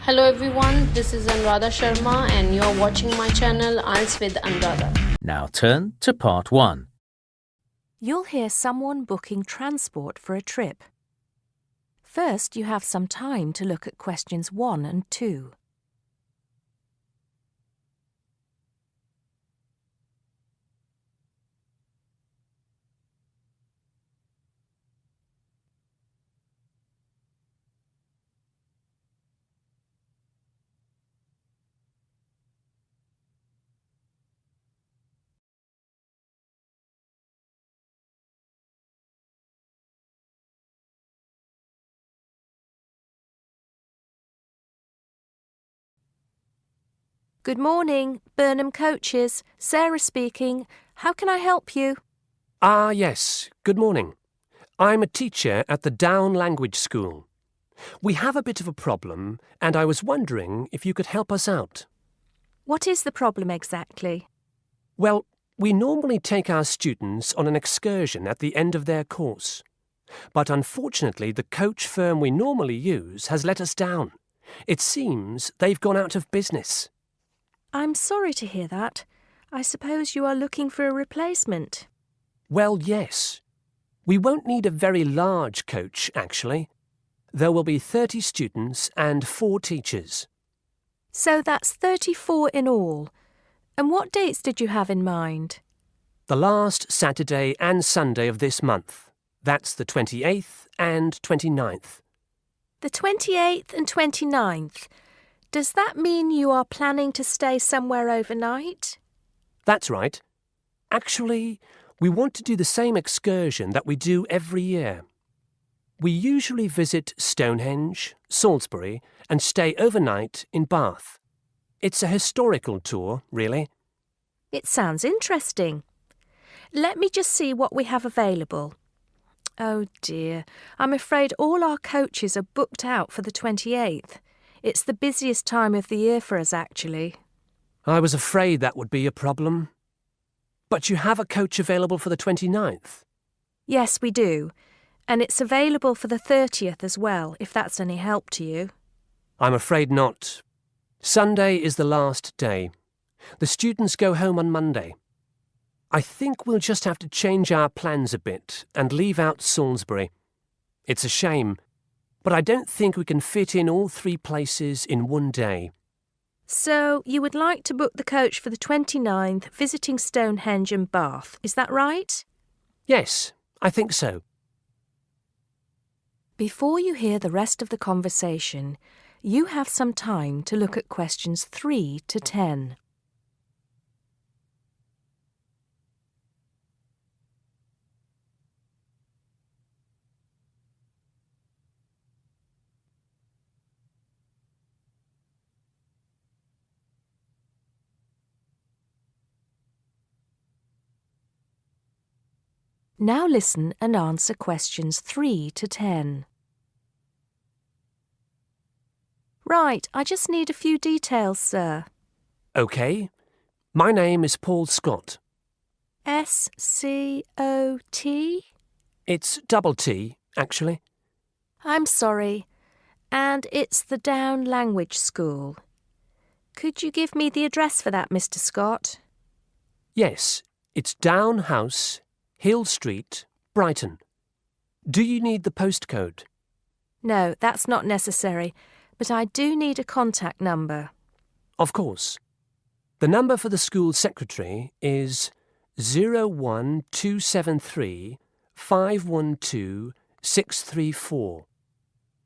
Hello everyone, this is ANURADHA Sharma and you're watching my channel IELTS with ANURADHA. Now turn to part 1. You'll hear someone booking transport for a trip. First, you have some time to look at questions 1 and 2. Good morning, Burnham Coaches. Sarah speaking. How can I help you? Yes. Good morning. I'm a teacher at the Down Language School. We have a bit of a problem, and I was wondering if you could help us out. What is the problem exactly? Well, we normally take our students on an excursion at the end of their course. But unfortunately, the coach firm we normally use has let us down. It seems they've gone out of business. I'm sorry to hear that. I suppose you are looking for a replacement. Well, yes. We won't need a very large coach, actually. There will be 30 students and 4 teachers. So that's 34 in all. And what dates did you have in mind? The last Saturday and Sunday of this month. That's the 28th and 29th. The 28th and 29th. Does that mean you are planning to stay somewhere overnight? That's right. Actually, we want to do the same excursion that we do every year. We usually visit Stonehenge, Salisbury, and stay overnight in Bath. It's a historical tour, really. It sounds interesting. Let me just see what we have available. Oh dear, I'm afraid all our coaches are booked out for the 28th. It's the busiest time of the year for us, actually. I was afraid that would be a problem. But you have a coach available for the 29th? Yes, we do. And it's available for the 30th as well, if that's any help to you. I'm afraid not. Sunday is the last day. The students go home on Monday. I think we'll just have to change our plans a bit and leave out Salisbury. It's a shame, but I don't think we can fit in all 3 places in one day. So you would like to book the coach for the 29th, visiting Stonehenge and Bath, is that right? Yes, I think so. Before you hear the rest of the conversation, you have some time to look at questions 3 to 10. Now listen and answer questions 3 to 10. Right, I just need a few details, sir. OK. My name is Paul Scott. S-C-O-T? It's double T, actually. I'm sorry. And it's the Down Language School. Could you give me the address for that, Mr. Scott? Yes, it's Down House, Hill Street, Brighton. Do you need the postcode? No, that's not necessary, but I do need a contact number. Of course. The number for the school secretary is 01273 512 634.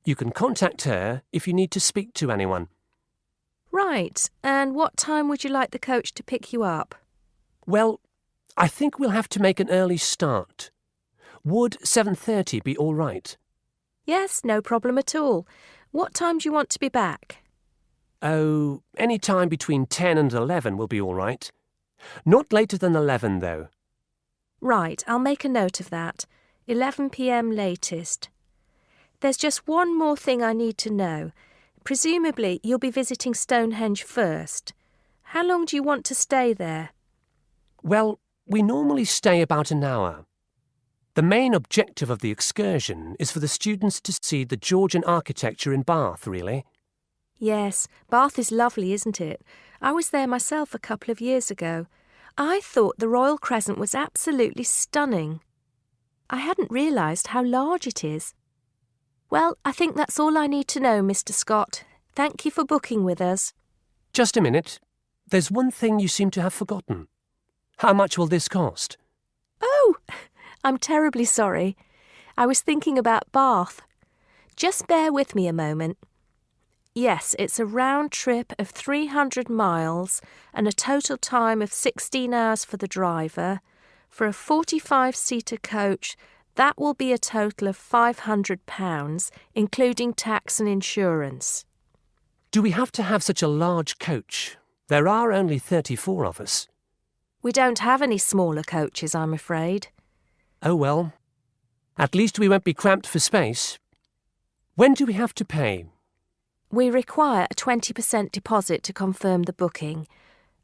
You can contact her if you need to speak to anyone. Right, and what time would you like the coach to pick you up? Well, I think we'll have to make an early start. Would 7:30 be all right? Yes, no problem at all. What time do you want to be back? Oh, any time between 10 and 11 will be all right. Not later than 11, though. Right, I'll make a note of that. 11 p.m. latest. There's just one more thing I need to know. Presumably, you'll be visiting Stonehenge first. How long do you want to stay there? Well, we normally stay about an hour. The main objective of the excursion is for the students to see the Georgian architecture in Bath, really. Yes, Bath is lovely, isn't it? I was there myself a couple of years ago. I thought the Royal Crescent was absolutely stunning. I hadn't realised how large it is. Well, I think that's all I need to know, Mr. Scott. Thank you for booking with us. Just a minute. There's one thing you seem to have forgotten. How much will this cost? Oh, I'm terribly sorry. I was thinking about Bath. Just bear with me a moment. Yes, it's a round trip of 300 miles and a total time of 16 hours for the driver. For a 45-seater coach, that will be a total of £500, including tax and insurance. Do we have to have such a large coach? There are only 34 of us. We don't have any smaller coaches, I'm afraid. Oh well. At least we won't be cramped for space. When do we have to pay? We require a 20% deposit to confirm the booking.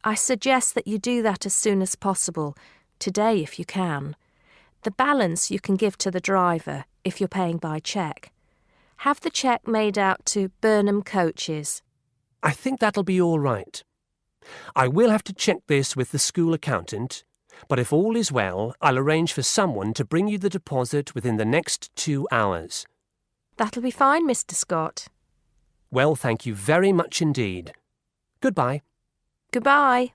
I suggest that you do that as soon as possible, today if you can. The balance you can give to the driver if you're paying by cheque. Have the cheque made out to Burnham Coaches. I think that'll be all right. I will have to check this with the school accountant, but if all is well, I'll arrange for someone to bring you the deposit within the next 2 hours. That'll be fine, Mr. Scott. Well, thank you very much indeed. Goodbye. Goodbye.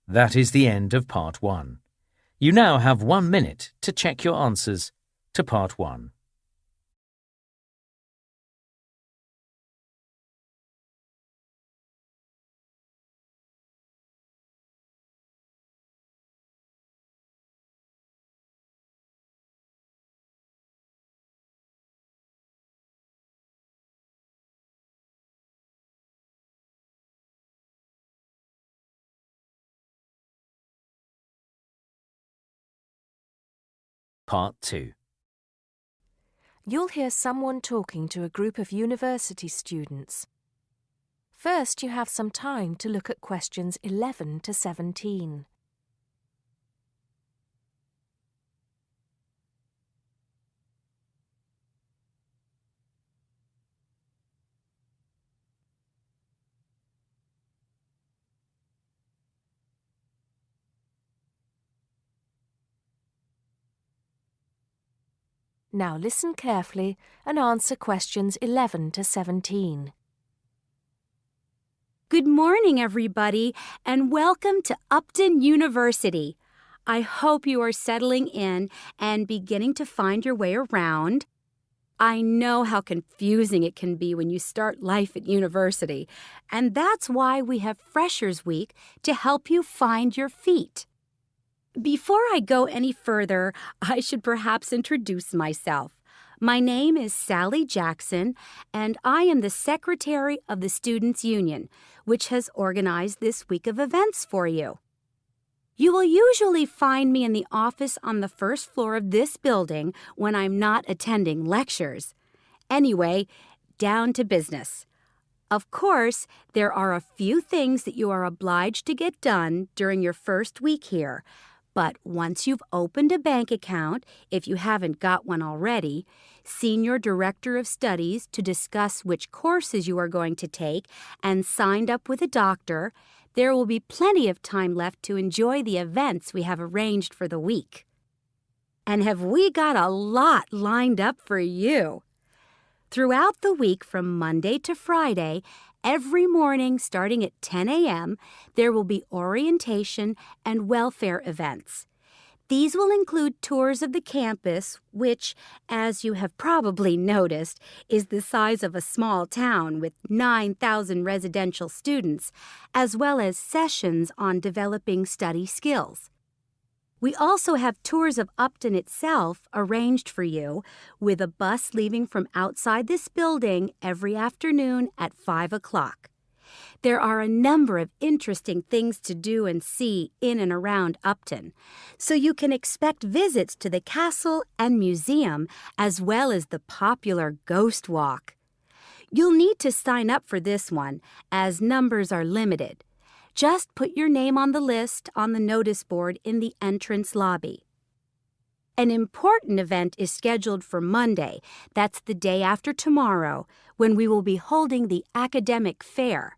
That is the end of Part 1. You now have 1 minute to check your answers to Part 1. Part 2. You'll hear someone talking to a group of university students. First, you have some time to look at questions 11 to 17. Now listen carefully and answer questions 11 to 17. Good morning, everybody, and welcome to Upton University. I hope you are settling in and beginning to find your way around. I know how confusing it can be when you start life at university, and that's why we have Freshers Week to help you find your feet. Before I go any further, I should perhaps introduce myself. My name is Sally Jackson, and I am the Secretary of the Students' Union, which has organized this week of events for you. You will usually find me in the office on the first floor of this building when I'm not attending lectures. Anyway, down to business. Of course, there are a few things that you are obliged to get done during your first week here. But once you've opened a bank account, if you haven't got one already, seen your director of studies to discuss which courses you are going to take, and signed up with a doctor, there will be plenty of time left to enjoy the events we have arranged for the week. And have we got a lot lined up for you? Throughout the week from Monday to Friday, every morning starting at 10 a.m., there will be orientation and welfare events. These will include tours of the campus, which, as you have probably noticed, is the size of a small town with 9,000 residential students, as well as sessions on developing study skills. We also have tours of Upton itself arranged for you, with a bus leaving from outside this building every afternoon at 5 o'clock. There are a number of interesting things to do and see in and around Upton, so you can expect visits to the castle and museum as well as the popular Ghost Walk. You'll need to sign up for this one, as numbers are limited. Just put your name on the list on the notice board in the entrance lobby. An important event is scheduled for Monday, that's the day after tomorrow, when we will be holding the academic fair.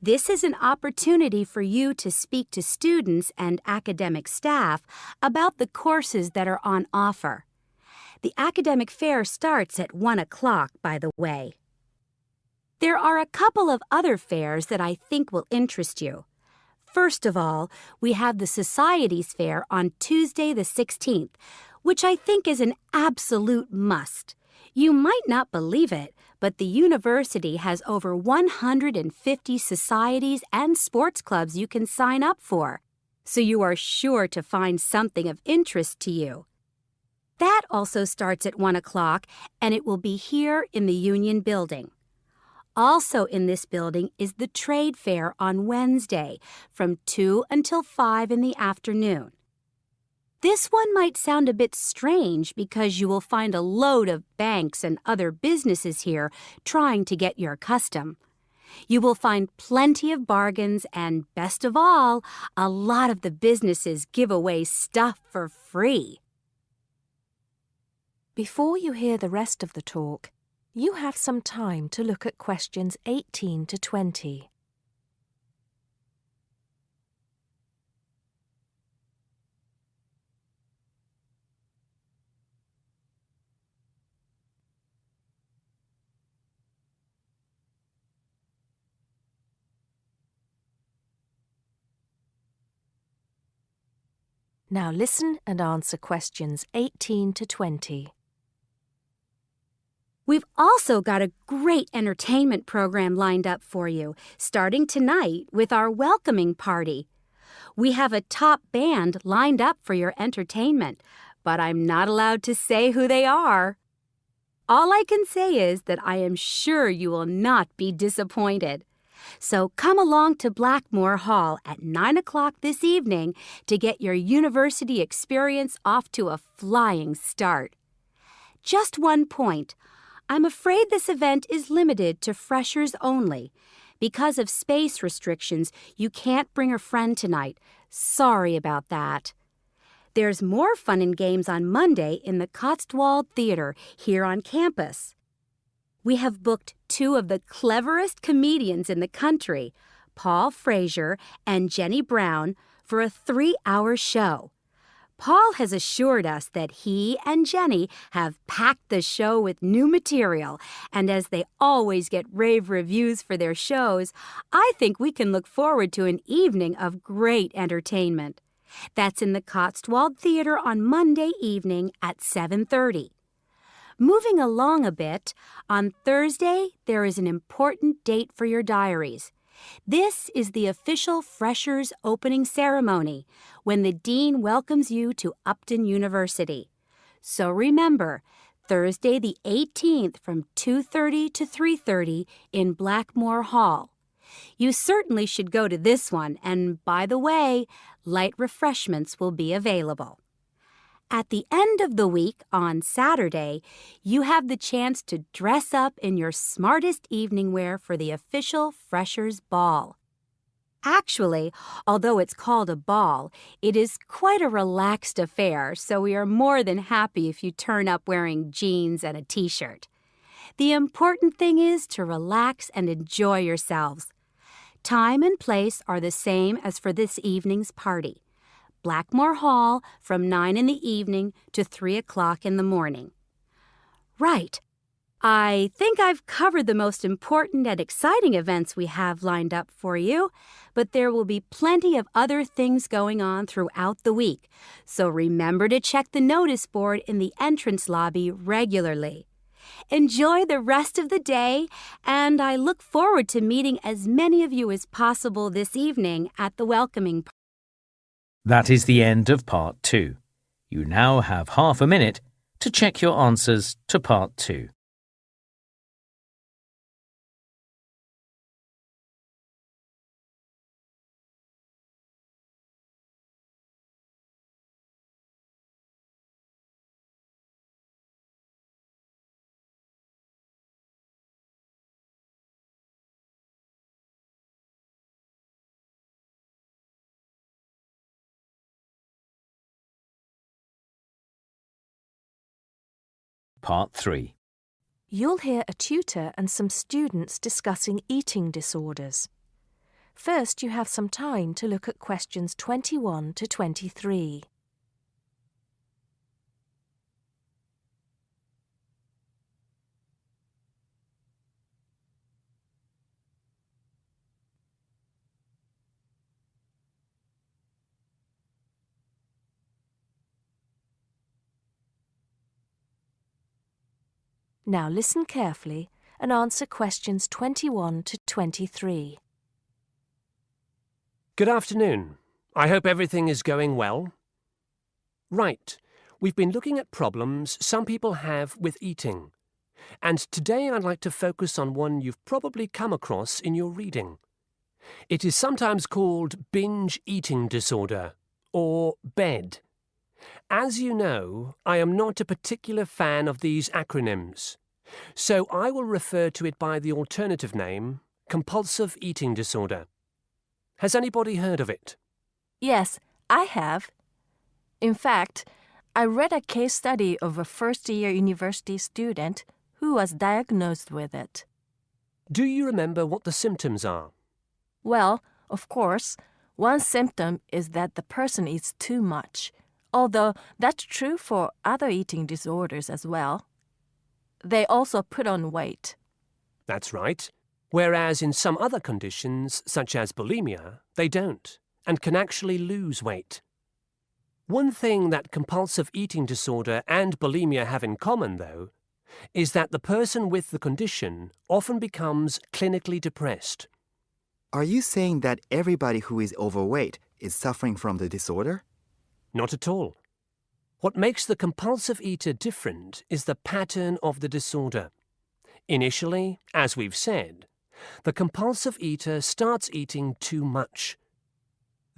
This is an opportunity for you to speak to students and academic staff about the courses that are on offer. The academic fair starts at 1 o'clock, by the way. There are a couple of other fairs that I think will interest you. First of all, we have the Societies Fair on Tuesday the 16th, which I think is an absolute must. You might not believe it, but the university has over 150 societies and sports clubs you can sign up for, so you are sure to find something of interest to you. That also starts at 1 o'clock, and it will be here in the Union Building. Also in this building is the Trade Fair on Wednesday from 2 until 5 in the afternoon. This one might sound a bit strange because you will find a load of banks and other businesses here trying to get your custom. You will find plenty of bargains and, best of all, a lot of the businesses give away stuff for free. Before you hear the rest of the talk, you have some time to look at questions 18 to 20. Now listen and answer questions 18 to 20. We've also got a great entertainment program lined up for you, starting tonight with our welcoming party. We have a top band lined up for your entertainment, but I'm not allowed to say who they are. All I can say is that I am sure you will not be disappointed. So come along to Blackmore Hall at 9 o'clock this evening to get your university experience off to a flying start. Just one point. I'm afraid this event is limited to freshers only. Because of space restrictions, you can't bring a friend tonight. Sorry about that. There's more fun and games on Monday in the Cotswold Theater here on campus. We have booked two of the cleverest comedians in the country, Paul Frazier and Jenny Brown, for a 3-hour show. Paul has assured us that he and Jenny have packed the show with new material, and as they always get rave reviews for their shows, I think we can look forward to an evening of great entertainment. That's in the Cotswold Theater on Monday evening at 7:30. Moving along a bit, on Thursday there is an important date for your diaries. This is the official Freshers Opening Ceremony, when the Dean welcomes you to Upton University. So remember, Thursday the 18th from 2:30 to 3:30 in Blackmore Hall. You certainly should go to this one, and by the way, light refreshments will be available. At the end of the week, on Saturday, you have the chance to dress up in your smartest evening wear for the official Freshers' Ball. Actually, although it's called a ball, it is quite a relaxed affair, so we are more than happy if you turn up wearing jeans and a t-shirt. The important thing is to relax and enjoy yourselves. Time and place are the same as for this evening's party. Blackmore Hall from 9 in the evening to 3 o'clock in the morning. Right. I think I've covered the most important and exciting events we have lined up for you, but there will be plenty of other things going on throughout the week, so remember to check the notice board in the entrance lobby regularly. Enjoy the rest of the day, and I look forward to meeting as many of you as possible this evening at the welcoming party. That is the end of Part 2. You now have half a minute to check your answers to Part 2. Part 3. You'll hear a tutor and some students discussing eating disorders. First, you have some time to look at questions 21 to 23. Now listen carefully and answer questions 21 to 23. Good afternoon. I hope everything is going well. Right, we've been looking at problems some people have with eating. And today I'd like to focus on one you've probably come across in your reading. It is sometimes called binge eating disorder, or BED. As you know, I am not a particular fan of these acronyms, so I will refer to it by the alternative name, compulsive eating disorder. Has anybody heard of it? Yes, I have. In fact, I read a case study of a first-year university student who was diagnosed with it. Do you remember what the symptoms are? Well, of course, one symptom is that the person eats too much, although that's true for other eating disorders as well. They also put on weight. That's right. Whereas in some other conditions, such as bulimia, they don't, and can actually lose weight. One thing that compulsive eating disorder and bulimia have in common, though, is that the person with the condition often becomes clinically depressed. Are you saying that everybody who is overweight is suffering from the disorder? Not at all. What makes the compulsive eater different is the pattern of the disorder. Initially, as we've said, the compulsive eater starts eating too much.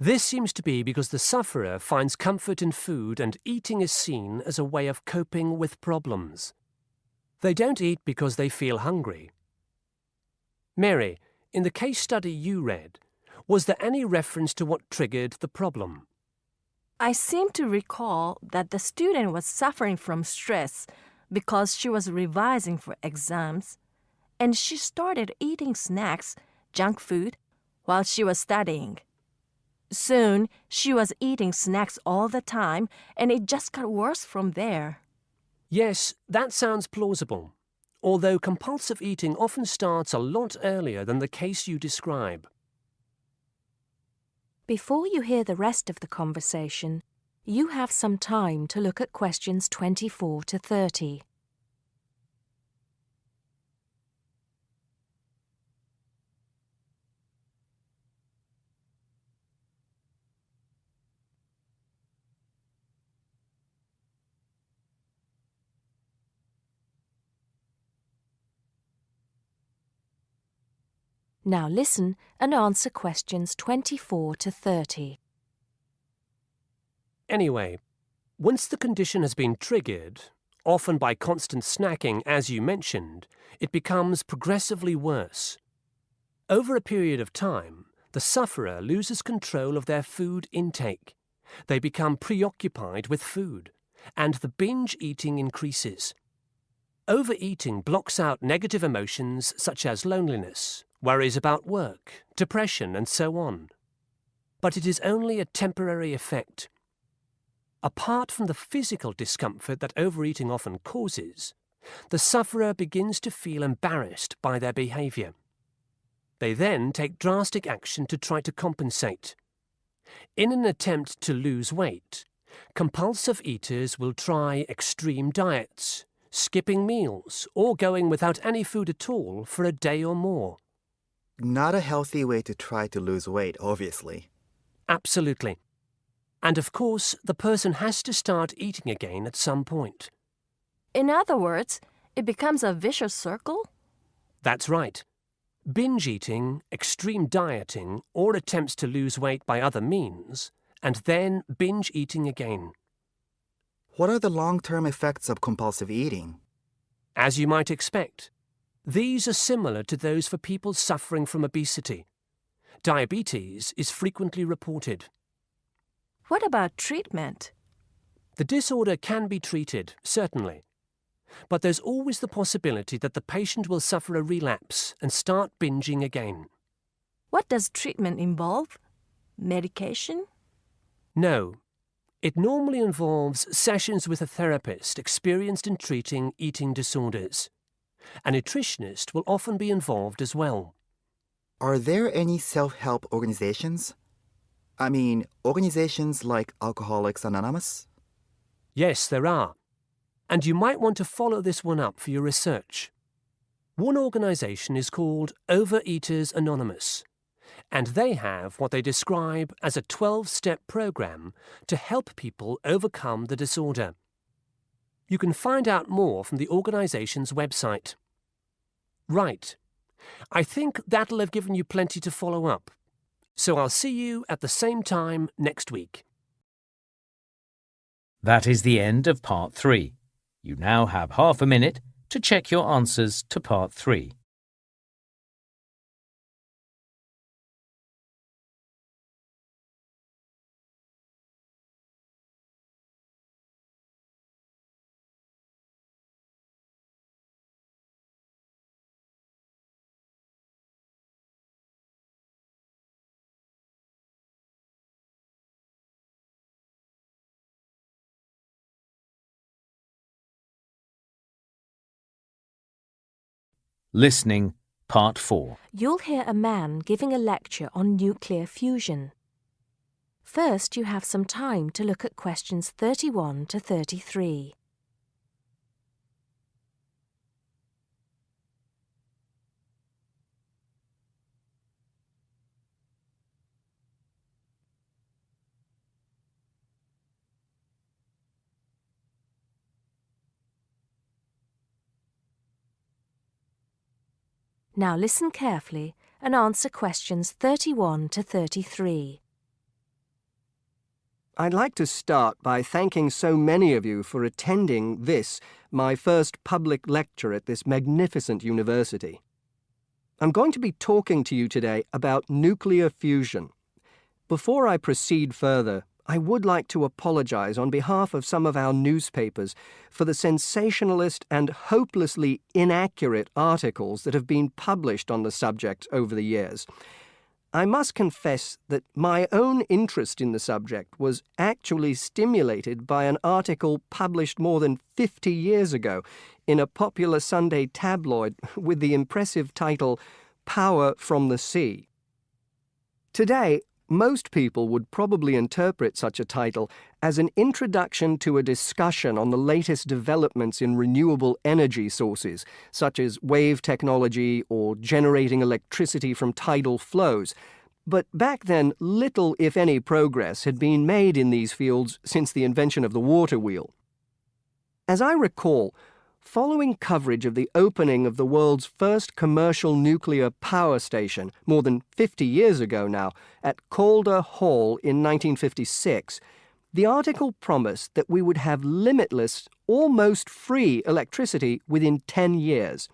This seems to be because the sufferer finds comfort in food and eating is seen as a way of coping with problems. They don't eat because they feel hungry. Mary, in the case study you read, was there any reference to what triggered the problem? I seem to recall that the student was suffering from stress because she was revising for exams, and she started eating snacks, junk food, while she was studying. Soon, she was eating snacks all the time, and it just got worse from there. Yes, that sounds plausible, although compulsive eating often starts a lot earlier than the case you describe. Before you hear the rest of the conversation, you have some time to look at questions 24 to 30. Now listen and answer questions 24 to 30. Anyway, once the condition has been triggered, often by constant snacking as you mentioned, it becomes progressively worse. Over a period of time, the sufferer loses control of their food intake. They become preoccupied with food, and the binge eating increases. Overeating blocks out negative emotions such as loneliness, worries about work, depression, and so on. But it is only a temporary effect. Apart from the physical discomfort that overeating often causes, the sufferer begins to feel embarrassed by their behavior. They then take drastic action to try to compensate. In an attempt to lose weight, compulsive eaters will try extreme diets, skipping meals, or going without any food at all for a day or more. Not a healthy way to try to lose weight, obviously. Absolutely. And of course, the person has to start eating again at some point. In other words, it becomes a vicious circle? That's right. Binge eating, extreme dieting, or attempts to lose weight by other means, and then binge eating again. What are the long-term effects of compulsive eating? As you might expect, these are similar to those for people suffering from obesity. Diabetes is frequently reported. What about treatment? The disorder can be treated, certainly. but there's always the possibility that the patient will suffer a relapse and start binging again. What does treatment involve? Medication? No. It normally involves sessions with a therapist experienced in treating eating disorders. A nutritionist will often be involved as well. Are there any self-help organizations? I mean, organizations like Alcoholics Anonymous? Yes, there are. And you might want to follow this one up for your research. One organisation is called Overeaters Anonymous, and they have what they describe as a 12-step program to help people overcome the disorder. You can find out more from the organisation's website. Right. I think that'll have given you plenty to follow up. So I'll see you at the same time next week. That is the end of Part 3. You now have half a minute to check your answers to Part 3. Listening, Part 4. You'll hear a man giving a lecture on nuclear fusion. First, you have some time to look at questions 31 to 33. Now listen carefully and answer questions 31 to 33. I'd like to start by thanking so many of you for attending this, my first public lecture at this magnificent university. I'm going to be talking to you today about nuclear fusion. Before I proceed further, I would like to apologize on behalf of some of our newspapers for the sensationalist and hopelessly inaccurate articles that have been published on the subject over the years. I must confess that my own interest in the subject was actually stimulated by an article published more than 50 years ago in a popular Sunday tabloid with the impressive title, Power from the Sea. Today, most people would probably interpret such a title as an introduction to a discussion on the latest developments in renewable energy sources, such as wave technology or generating electricity from tidal flows. But back then, little, if any, progress had been made in these fields since the invention of the water wheel. As I recall, following coverage of the opening of the world's first commercial nuclear power station, more than 50 years ago now, at Calder Hall in 1956, the article promised that we would have limitless, almost free electricity within 10 years.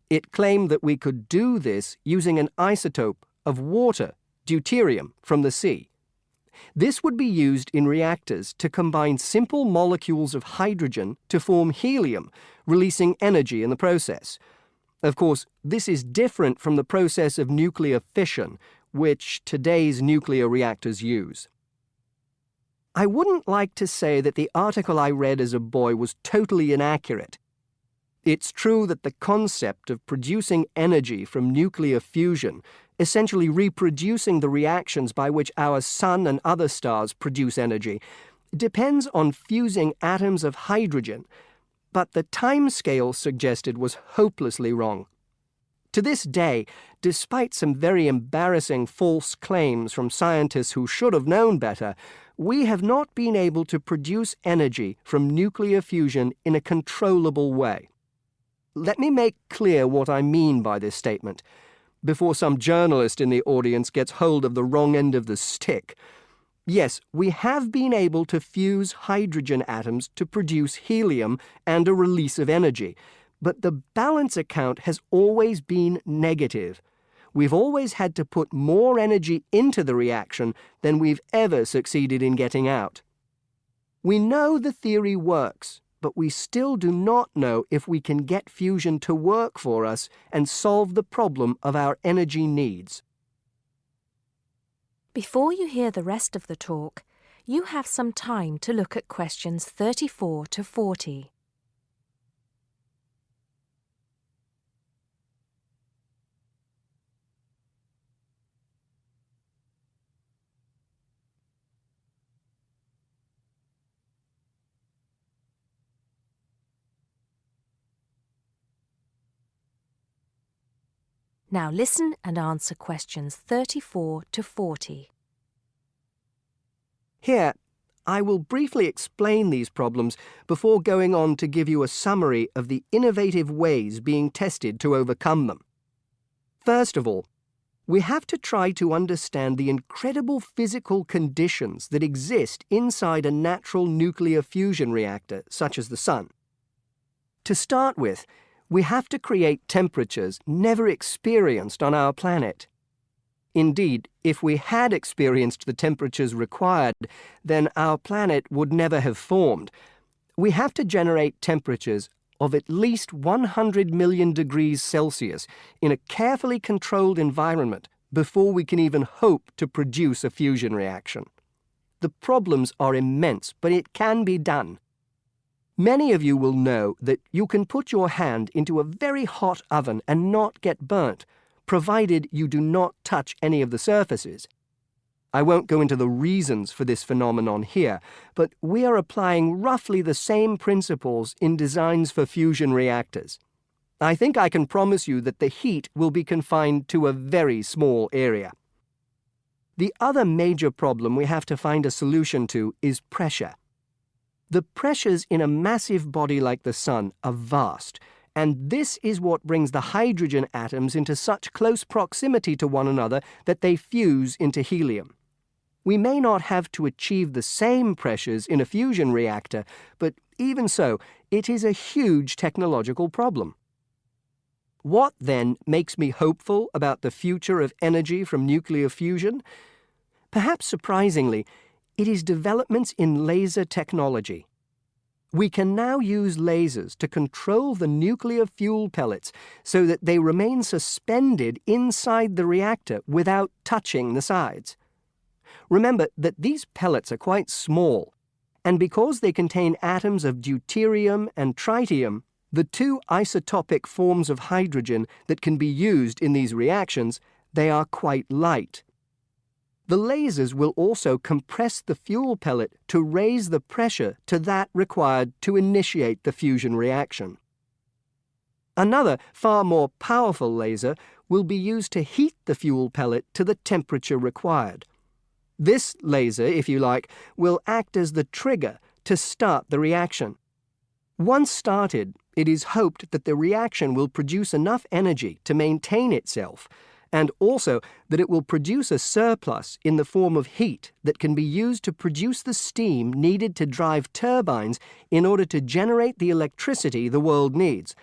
It claimed that we could do this using an isotope of water, deuterium, from the sea. This would be used in reactors to combine simple molecules of hydrogen to form helium, releasing energy in the process. Of course, this is different from the process of nuclear fission, which today's nuclear reactors use. I wouldn't like to say that the article I read as a boy was totally inaccurate. It's true that the concept of producing energy from nuclear fusion, essentially reproducing the reactions by which our sun and other stars produce energy, depends on fusing atoms of hydrogen, but the timescale suggested was hopelessly wrong. To this day, despite some very embarrassing false claims from scientists who should have known better, we have not been able to produce energy from nuclear fusion in a controllable way. Let me make clear what I mean by this statement, before some journalist in the audience gets hold of the wrong end of the stick. Yes, we have been able to fuse hydrogen atoms to produce helium and a release of energy, but the balance account has always been negative. We've always had to put more energy into the reaction than we've ever succeeded in getting out. We know the theory works, but we still do not know if we can get fusion to work for us and solve the problem of our energy needs. Before you hear the rest of the talk, you have some time to look at questions 34 to 40. Now listen and answer questions 34 to 40. Here, I will briefly explain these problems before going on to give you a summary of the innovative ways being tested to overcome them. First of all, we have to try to understand the incredible physical conditions that exist inside a natural nuclear fusion reactor, such as the Sun. To start with, we have to create temperatures never experienced on our planet. Indeed, if we had experienced the temperatures required, then our planet would never have formed. We have to generate temperatures of at least 100 million degrees Celsius in a carefully controlled environment before we can even hope to produce a fusion reaction. The problems are immense, but it can be done. Many of you will know that you can put your hand into a very hot oven and not get burnt, provided you do not touch any of the surfaces. I won't go into the reasons for this phenomenon here, but we are applying roughly the same principles in designs for fusion reactors. I think I can promise you that the heat will be confined to a very small area. The other major problem we have to find a solution to is pressure. The pressures in a massive body like the Sun are vast, and this is what brings the hydrogen atoms into such close proximity to one another that they fuse into helium. We may not have to achieve the same pressures in a fusion reactor, but even so, it is a huge technological problem. What, then, makes me hopeful about the future of energy from nuclear fusion? Perhaps surprisingly, it is developments in laser technology. We can now use lasers to control the nuclear fuel pellets so that they remain suspended inside the reactor without touching the sides. Remember that these pellets are quite small, and because they contain atoms of deuterium and tritium, the two isotopic forms of hydrogen that can be used in these reactions, they are quite light. The lasers will also compress the fuel pellet to raise the pressure to that required to initiate the fusion reaction. Another, far more powerful laser will be used to heat the fuel pellet to the temperature required. This laser, if you like, will act as the trigger to start the reaction. Once started, it is hoped that the reaction will produce enough energy to maintain itself, and also that it will produce a surplus in the form of heat that can be used to produce the steam needed to drive turbines in order to generate the electricity the world needs.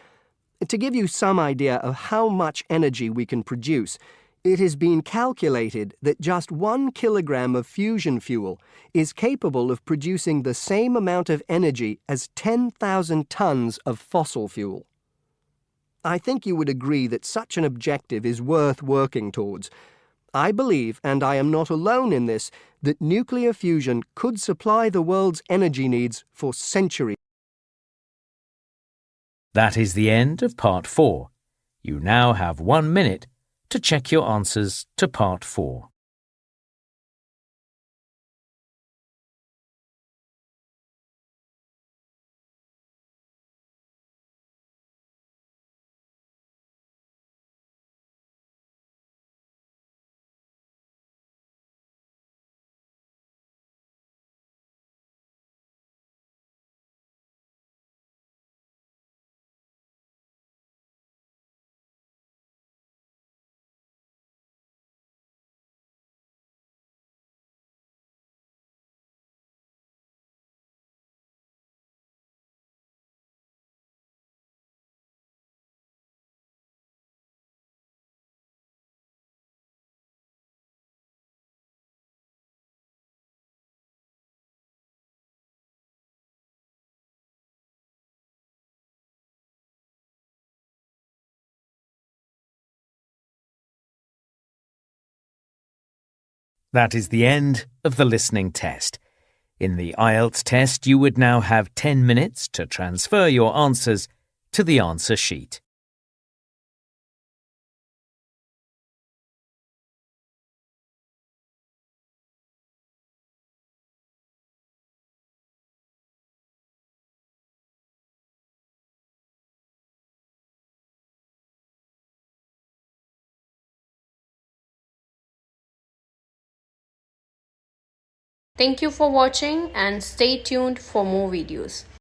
To give you some idea of how much energy we can produce, it has been calculated that just 1 kilogram of fusion fuel is capable of producing the same amount of energy as 10,000 tons of fossil fuel. I think you would agree that such an objective is worth working towards. I believe, and I am not alone in this, that nuclear fusion could supply the world's energy needs for centuries. That is the end of Part 4. You now have 1 minute to check your answers to Part 4. That is the end of the listening test. In the IELTS test, you would now have 10 minutes to transfer your answers to the answer sheet. Thank you for watching and stay tuned for more videos.